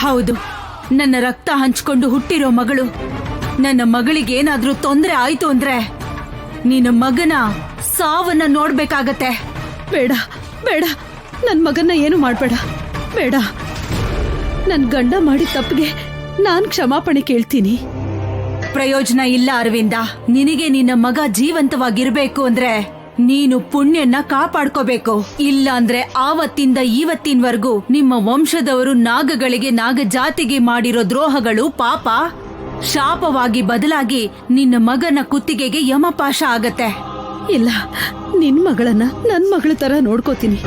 ಹೌದು, ನನ್ನ ರಕ್ತ ಹಂಚ್ಕೊಂಡು ಹುಟ್ಟಿರೋ ಮಗಳು. ನನ್ನ ಮಗಳಿಗೇನಾದ್ರೂ ತೊಂದರೆ ಆಯ್ತು ಅಂದ್ರೆ ನಿನ್ನ ಮಗನ ಸಾವನ್ನ ನೋಡ್ಬೇಕಾಗತ್ತೆ. ಬೇಡ ಬೇಡ, ನನ್ ಮಗನ್ನ ಏನು ಮಾಡ್ಬೇಡ. ಬೇಡ, ನನ್ ಗಂಡ ಮಾಡಿದ ತಪ್ಪಿಗೆ ನಾನ್ ಕ್ಷಮಾಪಣೆ ಕೇಳ್ತೀನಿ. ಪ್ರಯೋಜನ ಇಲ್ಲ ಅರವಿಂದ. ನಿನಗೆ ನಿನ್ನ ಮಗ ಜೀವಂತವಾಗಿರ್ಬೇಕು ಅಂದ್ರೆ ನೀನು ಪುಣ್ಯನ ಕಾಪಾಡ್ಕೋಬೇಕು. ಇಲ್ಲ ಅಂದ್ರೆ ಆವತ್ತಿಂದ ಇವತ್ತಿನವರೆಗೂ ನಿಮ್ಮ ವಂಶದವರು ನಾಗಗಳಿಗೆ, ನಾಗ ಜಾತಿಗೆ ಮಾಡಿರೋ ದ್ರೋಹಗಳು ಪಾಪ ಶಾಪವಾಗಿ ಬದಲಾಗಿ ನಿನ್ನ ಮಗನ ಕುತ್ತಿಗೆಗೆ ಯಮಪಾಶ ಆಗತ್ತೆ. ಇಲ್ಲ, ನಿನ್ ಮಗಳನ್ನ ನನ್ ಮಗಳ ತರ ನೋಡ್ಕೋತೀನಿ.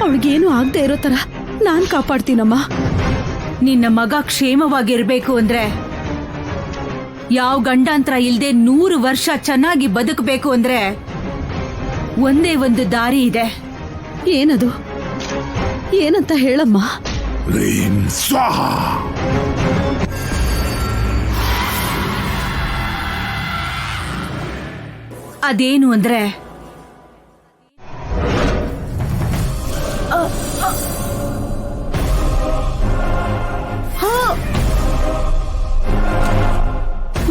ಅವಳಿಗೇನು ಆಗದೆ ಇರೋ ತರ ನಾನ್ ಕಾಪಾಡ್ತೀನಮ್ಮ. ನಿನ್ನ ಮಗ ಕ್ಷೇಮವಾಗಿರ್ಬೇಕು ಅಂದ್ರೆ, ಯಾವ ಗಂಡಾಂತರ ಇಲ್ದೆ 100 ವರ್ಷ ಚೆನ್ನಾಗಿ ಬದುಕಬೇಕು ಅಂದ್ರೆ ಒಂದೇ ಒಂದು ದಾರಿ ಇದೆ. ಏನದು? ಏನಂತ ಹೇಳಮ್ಮ. ರೀಂ ಸ್ವಾಹ. ಅದೇನು ಅಂದ್ರೆ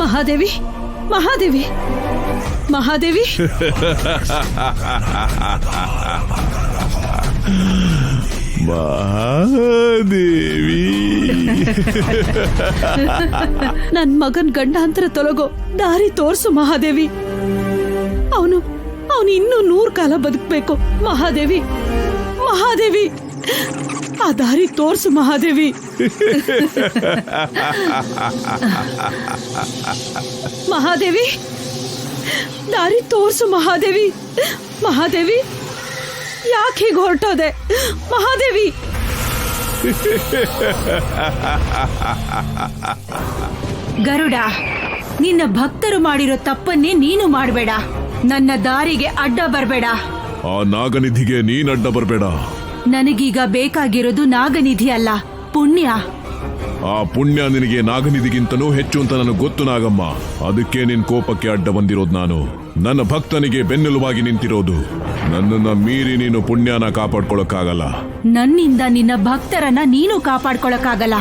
ಮಹಾದೇವಿ, ಮಹಾದೇವಿ, ಮಹಾದೇವಿ. ಮಹಾದೇವಿ, ನನ್ ಮಗನ್ ಗಂಡಾಂತರ ತೊಲಗೋ ದಾರಿ ತೋರ್ಸು ಮಹಾದೇವಿ. ಅವನು ಇನ್ನು 100 ಕಾಲ ಬದುಕ್ಬೇಕು ಮಹಾದೇವಿ. ಮಹಾದೇವಿ, ಆ ದಾರಿ ತೋರ್ಸು ಮಹಾದೇವಿ. ಮಹಾದೇವಿ, ದಾರಿ ತೋರ್ಸು ಮಹಾದೇವಿ. ಮಹಾದೇವಿ, ಯಾಕೆ ಹೀಗೆ ಹೊರಟೋದೆ ಮಹಾದೇವಿ? ಗರುಡ, ನಿನ್ನ ಭಕ್ತರು ಮಾಡಿರೋ ತಪ್ಪನ್ನೇ ನೀನು ಮಾಡಬೇಡ. ನನ್ನ ದಾರಿಗೆ ಅಡ್ಡ ಬರಬೇಡ. ಆ ನಾಗನಿಧಿಗೆ ನೀನ್ ಅಡ್ಡ ಬರಬೇಡ. ನನಗೀಗ ಬೇಕಾಗಿರೋದು ನಾಗನಿಧಿ ಅಲ್ಲ, ಪುಣ್ಯ. ಆ ಪುಣ್ಯ ನಿನಗೆ ನಾಗನಿಧಿಗಿಂತನೂ ಹೆಚ್ಚು ಅಂತ ನನಗೆ ಗೊತ್ತು ನಾಗಮ್ಮ. ಅದಕ್ಕೆ ನಿನ್ ಕೋಪಕ್ಕೆ ಅಡ್ಡ ಬಂದಿರೋದು ನಾನು. ನನ್ನ ಭಕ್ತನಿಗೆ ಬೆನ್ನೆಲುಬಾಗಿ ನಿಂತಿರೋದು. ನನ್ನನ್ನ ಮೀರಿ ನೀನು ಪುಣ್ಯನ ಕಾಪಾಡ್ಕೊಳಕ್ಕಾಗಲ್ಲ. ನನ್ನಿಂದ ನಿನ್ನ ಭಕ್ತರನ್ನ ನೀನು ಕಾಪಾಡ್ಕೊಳಕ್ಕಾಗಲ್ಲ.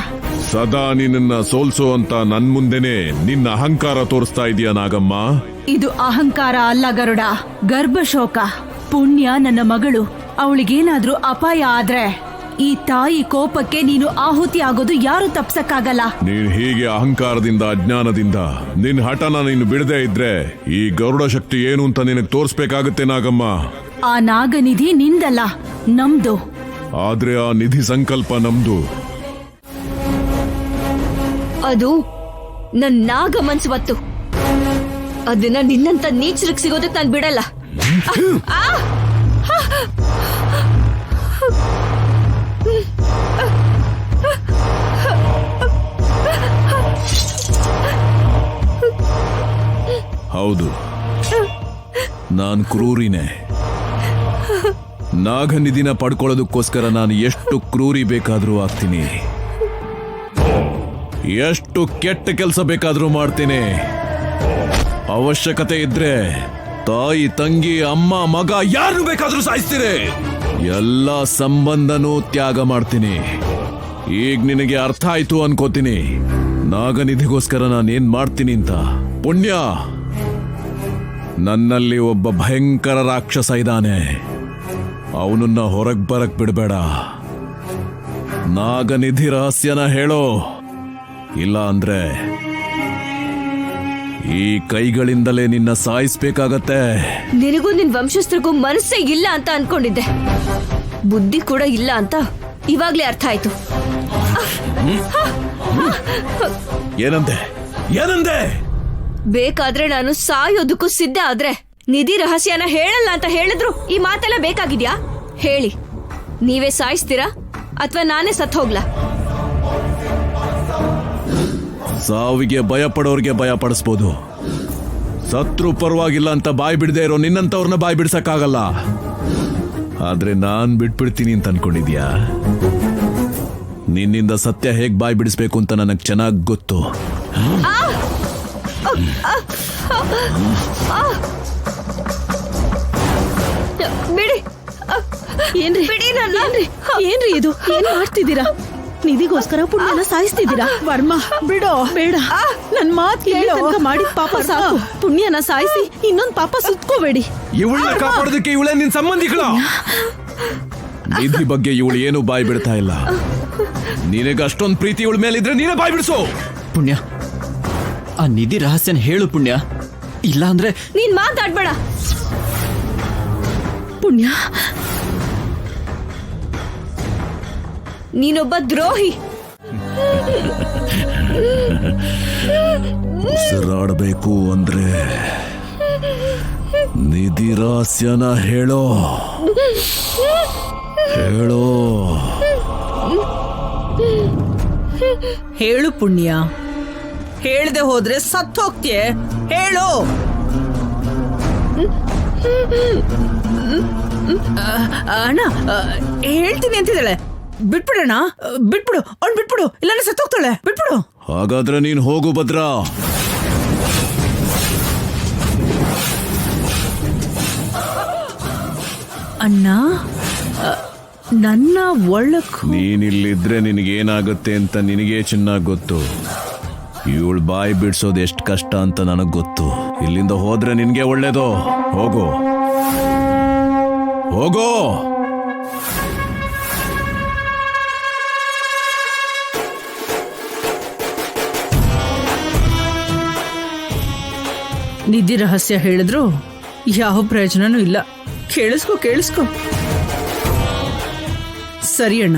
ಸದಾ ನಿನ್ನ ಸೋಲ್ಸೋ ಅಂತ ನನ್ ಮುಂದೆನೆ ನಿನ್ನ ಅಹಂಕಾರ ತೋರಿಸ್ತಾ ಇದೀಯ ನಾಗಮ್ಮ. ಇದು ಅಹಂಕಾರ ಅಲ್ಲ ಗರುಡ, ಗರ್ಭಶೋಕ. ಪುಣ್ಯ ನನ್ನ ಮಗಳು. ಅವಳಿಗೇನಾದ್ರೂ ಅಪಾಯ ಆದ್ರೆ ಈ ತಾಯಿ ಕೋಪಕ್ಕೆ ನೀನು ಆಹುತಿ ಆಗೋದು ಯಾರು ತಪ್ಸಕ್ಕಾಗಲ್ಲ. ನೀನ್ ಹೀಗೆ ಅಹಂಕಾರದಿಂದ, ಅಜ್ಞಾನದಿಂದ ನಿನ್ ಹಠನ ನೀನು ಬಿಡದೇ ಇದ್ರೆ ಈ ಗರುಡ ಶಕ್ತಿ ಏನು ಅಂತ ನಿನಗೆ ತೋರಿಸ್ಬೇಕಾಗತ್ತೆ ನಾಗಮ್ಮ. ಆ ನಾಗನಿಧಿ ನಿಂದಲ್ಲ, ನಮ್ದು. ಆದ್ರೆ ಆ ನಿಧಿ ಸಂಕಲ್ಪ ನಮ್ದು. ಅದು ನನ್ ನಾಗ ಮನ್ಸುವತ್ತು. ಅದನ್ನ ನಿನ್ನಂತ ನೀಚರಿಗೆ ಸಿಗೋದಕ್ಕೆ ನಾನು ಬಿಡಲ್ಲ. ಹೌದು, ನಾನ್ ಕ್ರೂರಿನೇ. ನಾಗನಿಧಿನ ಪಡ್ಕೊಳ್ಳೋದಕ್ಕೋಸ್ಕರ ನಾನು ಎಷ್ಟು ಕ್ರೂರಿ ಬೇಕಾದ್ರೂ ಆಗ್ತೀನಿ, ಎಷ್ಟು ಕೆಟ್ಟ ಕೆಲಸ ಬೇಕಾದ್ರೂ ಮಾಡ್ತೀನಿ. ಅವಶ್ಯಕತೆ ಇದ್ರೆ ತಾಯಿ, ತಂಗಿ, ಅಮ್ಮ, ಮಗ ಯಾರು ಬೇಕಾದ್ರೂ ಸಾಯಿಸ್ತೀನಿ. ಎಲ್ಲ ಸಂಬಂಧನೂ ತ್ಯಾಗ ಮಾಡ್ತೀನಿ. ಈಗ ನಿನಗೆ ಅರ್ಥ ಆಯ್ತು ಅನ್ಕೋತೀನಿ ನಾಗನಿಧಿಗೋಸ್ಕರ ನಾನೇನ್ ಮಾಡ್ತೀನಿ ಅಂತ. ಪುಣ್ಯ, ನನ್ನಲ್ಲಿ ಒಬ್ಬ ಭಯಂಕರ ರಾಕ್ಷಸ ಇದ್ದಾನೆ. ಅವನನ್ನ ಹೊರಗ್ ಬರಕ್ ಬಿಡಬೇಡ. ನಾಗನಿಧಿ ರಹಸ್ಯನ ಹೇಳೋ, ಇಲ್ಲ ಅಂದ್ರೆ ಈ ಕೈಗಳಿಂದಲೇ ನಿನ್ನ ಸಾಯಿಸ್ಬೇಕಾಗತ್ತೆ. ನಿನಗೂ ನಿನ್ ವಂಶಸ್ಥರಿಗೂ ಮನಸ್ಸೇ ಇಲ್ಲ ಅಂತ ಅನ್ಕೊಂಡಿದ್ದೆ. ಬುದ್ಧಿ ಕೂಡ ಇಲ್ಲ ಅಂತ ಇವಾಗ್ಲೇ ಅರ್ಥ ಆಯ್ತು. ಏನಂದೆ? ಏನಂದೆ? ಬೇಕಾದ್ರೆ ನಾನು ಸಾಯೋದಕ್ಕೂ ಸಿದ್ಧ. ಆದ್ರೆ ನಿಧಿ ರಹಸ್ಯನ ಹೇಳಲ್ಲ ಅಂತ ಹೇಳಿದ್ರು ಈ ಮಾತೆಲ್ಲ ಬೇಕಾಗಿದ್ಯಾ? ಹೇಳಿ, ನೀವೇ ಸಾಯಿಸ್ತೀರಾ ಅಥವಾ ನಾನೇ ಸತ್ ಹೋಗ್ಲಾ? ಸಾವಿಗೆ ಭಯ ಪಡೋರ್ಗೆ ಭಯ ಪಡಿಸ್ಬೋದು. ಸತ್ರು ಪರವಾಗಿಲ್ಲ ಅಂತ ಬಾಯಿ ಬಿಡದೆ ಇರೋ ನಿನ್ನಂತವ್ರನ್ನ ಬಾಯಿ ಬಿಡ್ಸಕ್ಕಾಗಲ್ಲ. ಆದ್ರೆ ನಾನ್ ಬಿಟ್ಬಿಡ್ತೀನಿ ಅಂತ ಅನ್ಕೊಂಡಿದ್ಯಾ? ನಿನ್ನಿಂದ ಸತ್ಯ ಹೇಗ್ ಬಾಯಿ ಬಿಡಿಸ್ಬೇಕು ಅಂತ ನನಗ್ ಚೆನ್ನಾಗ್ ಗೊತ್ತು. ಬಿಡಿ, ಏನ್ರಿ ಬಿಡಿ ನನ್ನ. ಏನ್ರಿ ಇದು? ಏನ್ ಮಾಡ್ತಿದ್ದೀರಾ? ನಿಧಿಗೋಸ್ಕರ ಪುಣ್ಯನ ಸಾಯಿಸ್ತಿದ್ದೀರಾ? ವರ್ಮ ಬಿಡೋ, ಬೇಡ, ನನ್ ಮಾತ್ ಕೇಳೋ. ಮಾಡಿದ ಪಾಪ ಸಾಕು, ಪುಣ್ಯನ ಸಾಯಿಸಿ ಇನ್ನೊಂದ್ ಪಾಪ ಸುತ್ಕೋಬೇಡಿ. ಇವಳನ್ನ ಕಾಪಾಡೋದಕ್ಕೆ ಇವಳೇ ನಿನ್ ಸಂಬಂಧಿಗಳ. ನಿಧಿ ಬಗ್ಗೆ ಇವಳು ಏನು ಬಾಯಿ ಬಿಡ್ತಾ ಇಲ್ಲ. ನಿನಗೆ ಅಷ್ಟೊಂದು ಪ್ರೀತಿ ಇವಳ ಮೇಲಿದ್ರೆ ನೀನೇ ಬಾಯಿ ಬಿಡಿಸೋ. ಪುಣ್ಯ, ಆ ನಿಧಿ ರಹಸ್ಯನ ಹೇಳು ಪುಣ್ಯ, ಇಲ್ಲ ಅಂದ್ರೆ ನೀನ್ ಮಾತಾಡ್ಬೇಡ. ಪುಣ್ಯ, ನೀನೊಬ್ಬ ದ್ರೋಹಿ. ಉಸಿರಾಡಬೇಕು ಅಂದ್ರೆ ನಿಧಿ ರಹಸ್ಯನ ಹೇಳೋ. ಹೇಳೋ. ಹೇಳು ಪುಣ್ಯ, ಹೇಳ್ದೆ ಹೋದ್ರೆ ಸತ್ತು ಹೋಗ್ತೀಯ. ಹೇಳು. ಅಣ್ಣ ಹೇಳ್ತೀನಿ ಅಂತಿದ್ದಾಳೆ. ಬಿಟ್ಬಿಡೋಣ, ಬಿಟ್ಬಿಡು, ಅವ್ನು ಬಿಟ್ಬಿಡು, ಇಲ್ಲಾಂದ್ರೆ ಸತ್ತೋಗ್ತಾಳೆ. ಬಿಟ್ಬಿಡು. ಹಾಗಾದ್ರೆ ನೀನ್ ಹೋಗು ಭದ್ರಾ. ಅಣ್ಣ, ನನ್ನ ಒಳಕ್ ನೀನಿಲ್ಲಿದ್ರೆ ನಿನಗೇನಾಗುತ್ತೆ ಅಂತ ನಿನಗೇ ಚೆನ್ನಾಗಿ ಗೊತ್ತು. ಇವಳು ಬಾಯಿ ಬಿಡ್ಸೋದು ಎಷ್ಟು ಕಷ್ಟ ಅಂತ ನನಗ್ ಗೊತ್ತು. ಇಲ್ಲಿಂದ ಹೋದ್ರೆ ನಿನ್ಗೆ ಒಳ್ಳೇದು. ಹೋಗು, ಹೋಗೋ. ನಿಧಿ ರಹಸ್ಯ ಹೇಳಿದ್ರು ಯಾವ ಪ್ರಯೋಜನನೂ ಇಲ್ಲ. ಕೇಳಿಸ್ಕೊ. ಸರಿ ಅಣ್ಣ.